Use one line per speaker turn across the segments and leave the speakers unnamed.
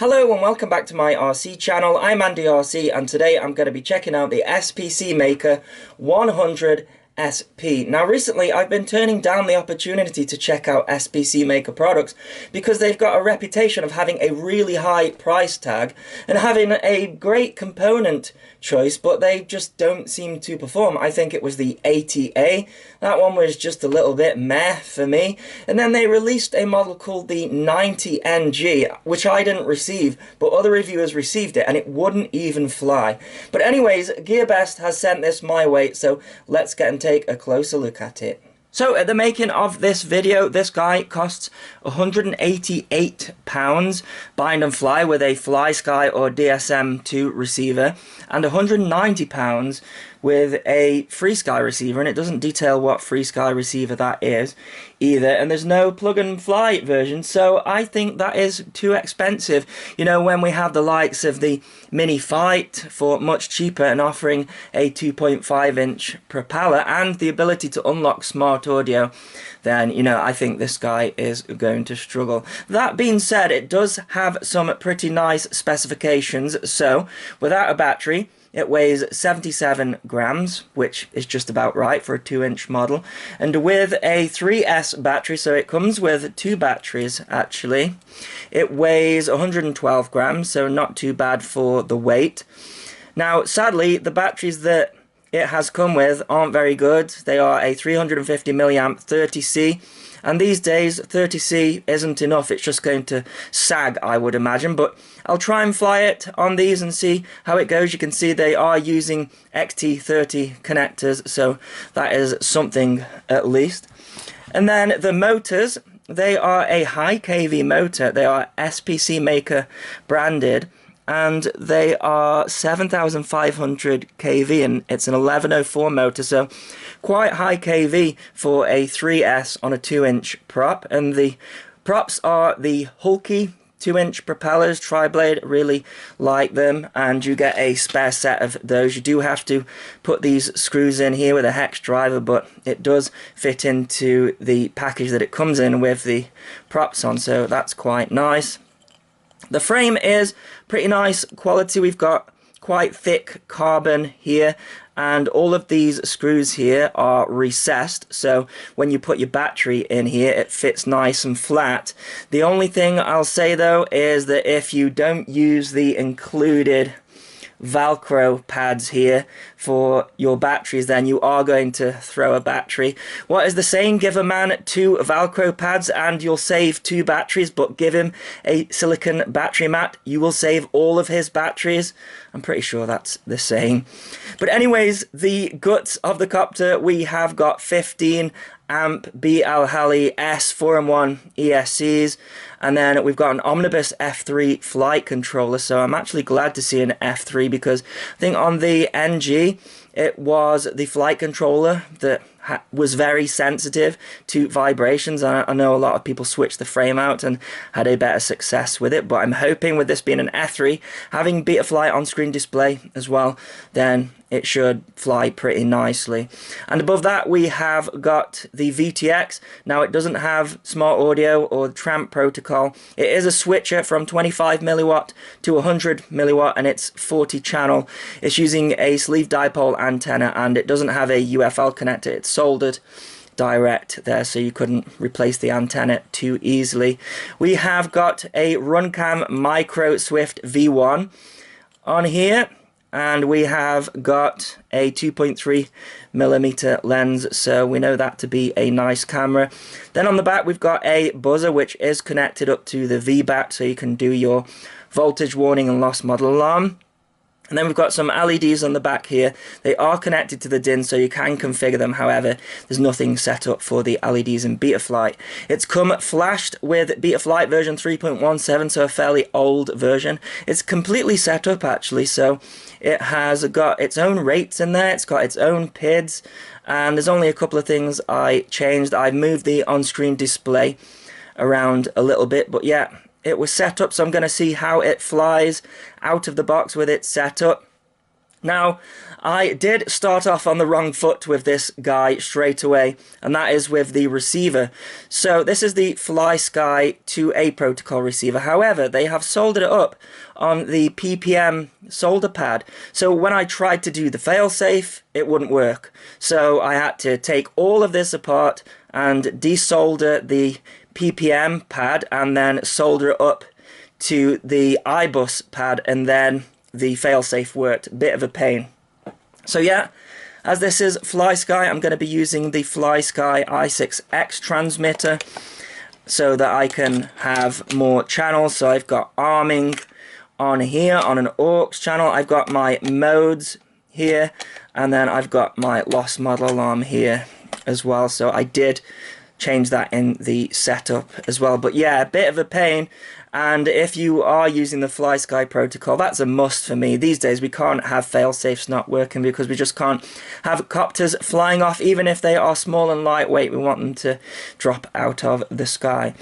Hello and welcome back to my RC channel. I'm Andy RC and today I'm going to be checking out the SPC Maker 100 SP. Now recently I've been turning down the opportunity to check out SPC Maker products because they've got a reputation of having a really high price tag and having a great component choice, but they just don't seem to perform. I think it was the ATA. That one was just a little bit meh for me. And then they released a model called the 90NG, which I didn't receive, but other reviewers received it and it wouldn't even fly. But anyways, GearBest has sent this my way, so let's get and take a closer look at it. So at the making of this video, this guy costs £188 bind and fly with a FlySky or DSM-2 receiver and £190 with a FreeSky receiver, and it doesn't detail what FreeSky receiver that is either, and there's no plug and fly version, so I think that is too expensive. You know, when we have the likes of the Mini Fight for much cheaper and offering a 2.5-inch propeller and the ability to unlock smart audio, then, you know, I think this guy is going to struggle. That being said, it does have some pretty nice specifications. So without a battery, it weighs 77 grams, which is just about right for a 2-inch model. And with a 3S battery, so it comes with two batteries actually, it weighs 112 grams, so not too bad for the weight. Now, sadly, the batteries that it has come with aren't very good. They are a 350 milliamp 30C. And these days, 30C isn't enough. It's just going to sag, I would imagine. But I'll try and fly it on these and see how it goes. You can see they are using XT30 connectors, so that is something at least. And then the motors, they are a high kV motor. They are SPC Maker branded, and they are 7,500 kV, and it's an 1104 motor, so quite high kV for a 3S on a 2-inch prop. And the props are the hulky 2-inch propellers, tri-blade, really like them, and you get a spare set of those. You do have to put these screws in here with a hex driver, but it does fit into the package that it comes in with the props on, so that's quite nice. The frame is pretty nice quality. We've got quite thick carbon here, and all of these screws here are recessed, so when you put your battery in here it fits nice and flat. The only thing I'll say though is that if you don't use the included Velcro pads here for your batteries, then you are going to throw a battery. What is the saying? Give a man 2 Velcro pads and you'll save 2 batteries, but give him a silicon battery mat, you will save all of his batteries. I'm pretty sure that's the saying. But anyways, the guts of the copter, we have got 15 amp BL Heli S 4-in-1 ESCs, and then we've got an Omnibus F3 flight controller. So I'm actually glad to see an F3 because I think on the NG it was the flight controller that was very sensitive to vibrations. I know a lot of people switched the frame out and had a better success with it, but I'm hoping with this being an F3, having Betaflight on-screen display as well, then it should fly pretty nicely. And above that we have got the VTX. Now it doesn't have smart audio or tramp protocol. It is a switcher from 25 milliwatt to 100 milliwatt, and it's 40 channel. It's using a sleeve dipole antenna, and it doesn't have a UFL connector. It's soldered direct there, so you couldn't replace the antenna too easily. We have got a Runcam Micro Swift V1 on here, and we have got a 2.3mm lens, so we know that to be a nice camera. Then on the back we've got a buzzer which is connected up to the VBAT, so you can do your voltage warning and lost model alarm. And then we've got some LEDs on the back here. They are connected to the DIN, so you can configure them. However, there's nothing set up for the LEDs in Betaflight. It's come flashed with Betaflight version 3.17, so a fairly old version. It's completely set up actually, so it has got its own rates in there. It's got its own PIDs, and there's only a couple of things I changed. I moved the on-screen display around a little bit, but yeah, it was set up, so I'm going to see how it flies out of the box with it set up. Now, I did start off on the wrong foot with this guy straight away, and that is with the receiver. So this is the FlySky 2A protocol receiver. However, they have soldered it up on the PPM solder pad. So when I tried to do the failsafe, it wouldn't work. So I had to take all of this apart and desolder the PPM pad and then solder it up to the iBus pad, and then the failsafe worked. Bit of a pain. So yeah, as this is FlySky, I'm going to be using the FlySky i6X transmitter so that I can have more channels. So I've got arming on here on an aux channel. I've got my modes here, and then I've got my lost model alarm here as well. So I did change that in the setup as well. But yeah, a bit of a pain. And if you are using the FlySky protocol, that's a must for me. These days we can't have failsafes not working because we just can't have copters flying off. Even if they are small and lightweight, we want them to drop out of the sky.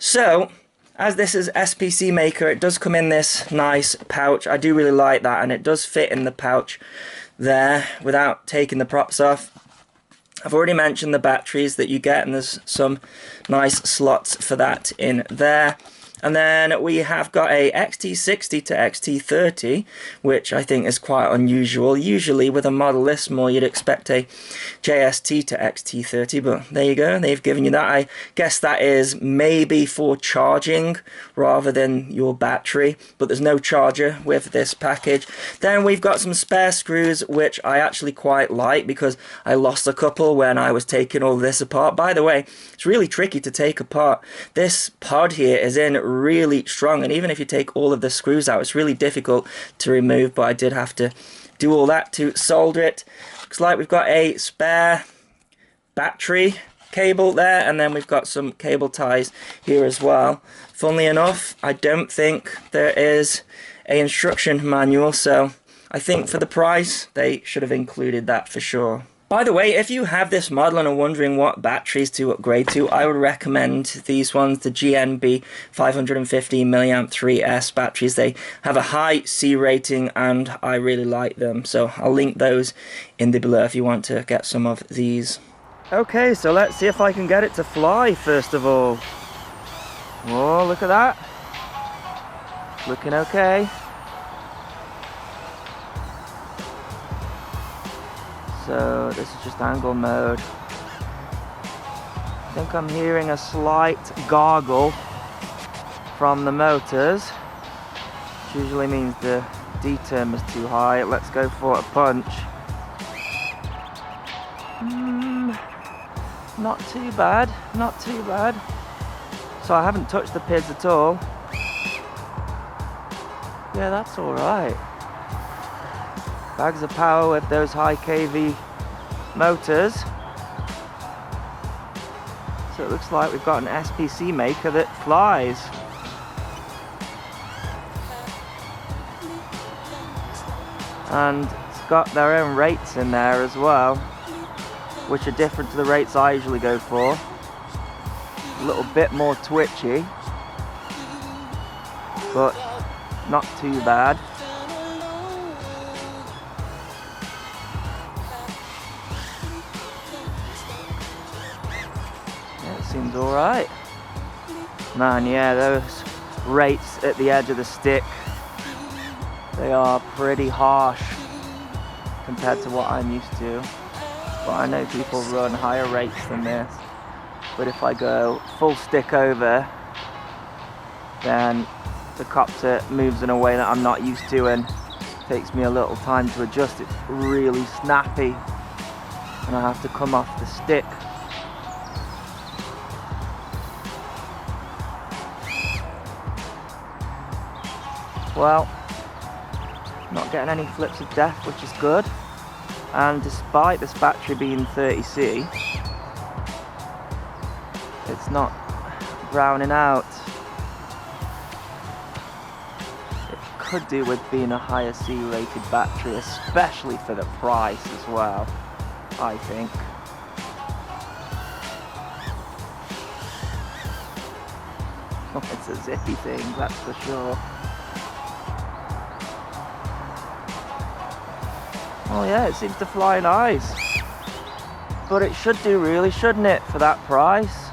So, as this is SPC Maker, it does come in this nice pouch. I do really like that, and it does fit in the pouch there without taking the props off. I've already mentioned the batteries that you get, and there's some nice slots for that in there. And then we have got a XT60 to XT30, which I think is quite unusual. Usually with a model this small, you'd expect a JST to XT30, but there you go, they've given you that. I guess that is maybe for charging rather than your battery, but there's no charger with this package. Then we've got some spare screws, which I actually quite like because I lost a couple when I was taking all this apart. By the way, it's really tricky to take apart. This pod here is in really strong, and even if you take all of the screws out, it's really difficult to remove, but I did have to do all that to solder it. Looks like we've got a spare battery cable there, and then we've got some cable ties here as well. Funnily enough, I don't think there is an instruction manual, so I think for the price they should have included that for sure. By the way, if you have this model and are wondering what batteries to upgrade to, I would recommend these ones, the GNB 550 mAh 3S batteries. They have a high C rating and I really like them. So I'll link those in the below if you want to get some of these. Okay, so let's see if I can get it to fly first of all. Oh, look at that. Looking okay. So this is just angle mode. I think I'm hearing a slight gargle from the motors, which usually means the D-term is too high. Let's go for a punch. Not too bad, not too bad. So I haven't touched the PIDs at all. Yeah, that's alright. Bags of power with those high kV motors. So it looks like we've got an SPC Maker that flies. And it's got their own rates in there as well, which are different to the rates I usually go for. A little bit more twitchy, but not too bad. Seems alright. Man, yeah, those rates at the edge of the stick, they are pretty harsh compared to what I'm used to. But I know people run higher rates than this. But if I go full stick over, then the copter moves in a way that I'm not used to and takes me a little time to adjust. It's really snappy and I have to come off the stick. Well, not getting any flips of death, which is good. And despite this battery being 30C, it's not browning out. It could do with being a higher C rated battery, especially for the price as well, I think. Oh, it's a zippy thing, that's for sure. Oh yeah, it seems to fly nice. But it should do really, shouldn't it, for that price?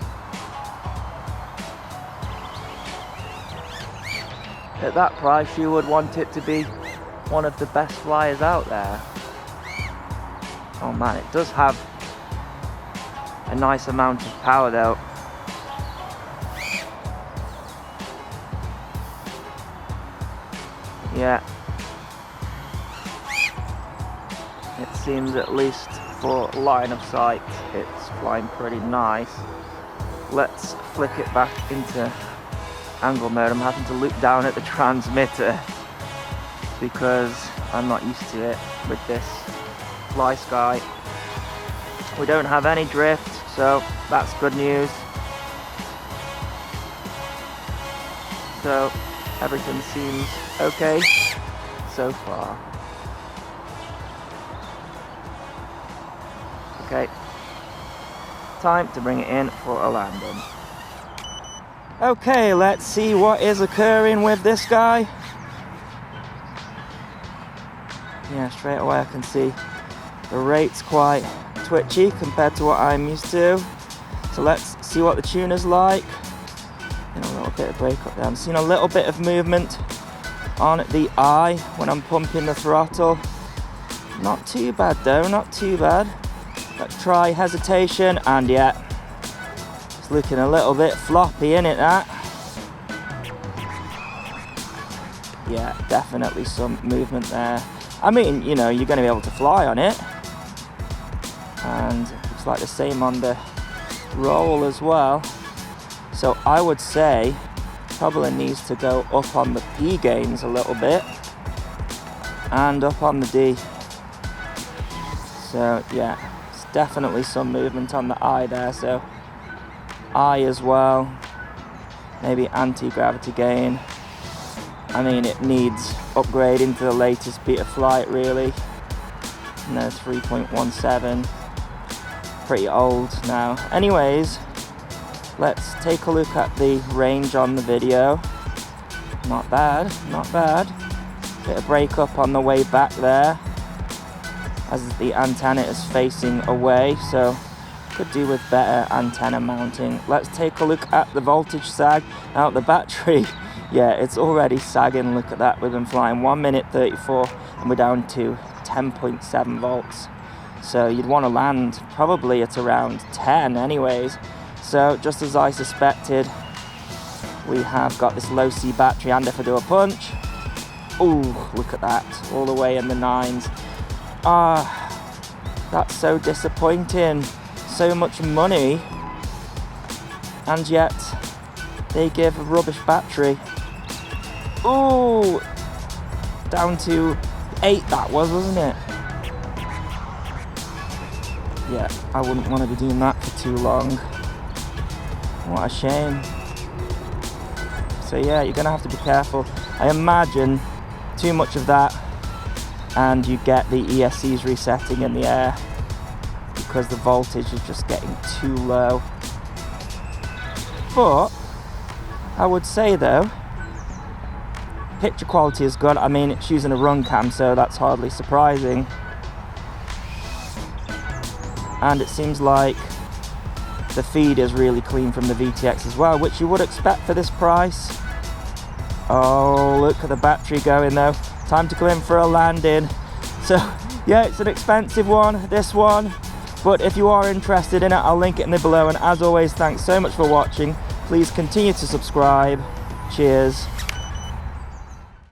At that price, you would want it to be one of the best flyers out there. Oh man, it does have a nice amount of power though. Yeah. It seems, at least for line of sight, it's flying pretty nice. Let's flick it back into angle mode. I'm having to look down at the transmitter because I'm not used to it with this Fly Sky. We don't have any drift, so that's good news. So everything seems okay so far. Okay, time to bring it in for a landing. Okay, let's see what is occurring with this guy. Yeah, straight away I can see the rate's quite twitchy compared to what I'm used to. So let's see what the tuner's like. A little bit of break up there. I'm seeing a little bit of movement on the eye when I'm pumping the throttle. Not too bad though, not too bad. Let's try hesitation, and yeah, it's looking a little bit floppy, innit, that? Yeah, definitely some movement there. I mean, you know, you're going to be able to fly on it. And it's like the same on the roll as well. So I would say probably needs to go up on the P gains a little bit and up on the D. So yeah, it's definitely some movement on the eye there. So eye as well, maybe anti-gravity gain. I mean, it needs upgrading to the latest beta flight really. No, 3.17, pretty old now. Anyways, let's take a look at the range on the video. Not bad, not bad. Bit of break up on the way back there as the antenna is facing away, so could do with better antenna mounting. Let's take a look at the voltage sag. Now the battery, yeah, it's already sagging. Look at that, we've been flying 1 minute 34 and we're down to 10.7 volts. So you'd want to land probably at around 10 anyways. So just as I suspected, we have got this low C battery, and if I do a punch, ooh, look at that, all the way in the 9s. That's so disappointing. So much money, and yet they give a rubbish battery. Ooh, down to 8 that was, wasn't it? Yeah, I wouldn't want to be doing that for too long. What a shame. So yeah, you're gonna have to be careful. I imagine too much of that and you get the ESCs resetting in the air because the voltage is just getting too low. But I would say though, picture quality is good. I mean, it's using a run cam, so that's hardly surprising. And it seems like the feed is really clean from the VTX as well, which you would expect for this price. Oh, look at the battery going though. Time to go in for a landing. So yeah, it's an expensive one, this one. But if you are interested in it, I'll link it in the below. And as always, thanks so much for watching. Please continue to subscribe. Cheers.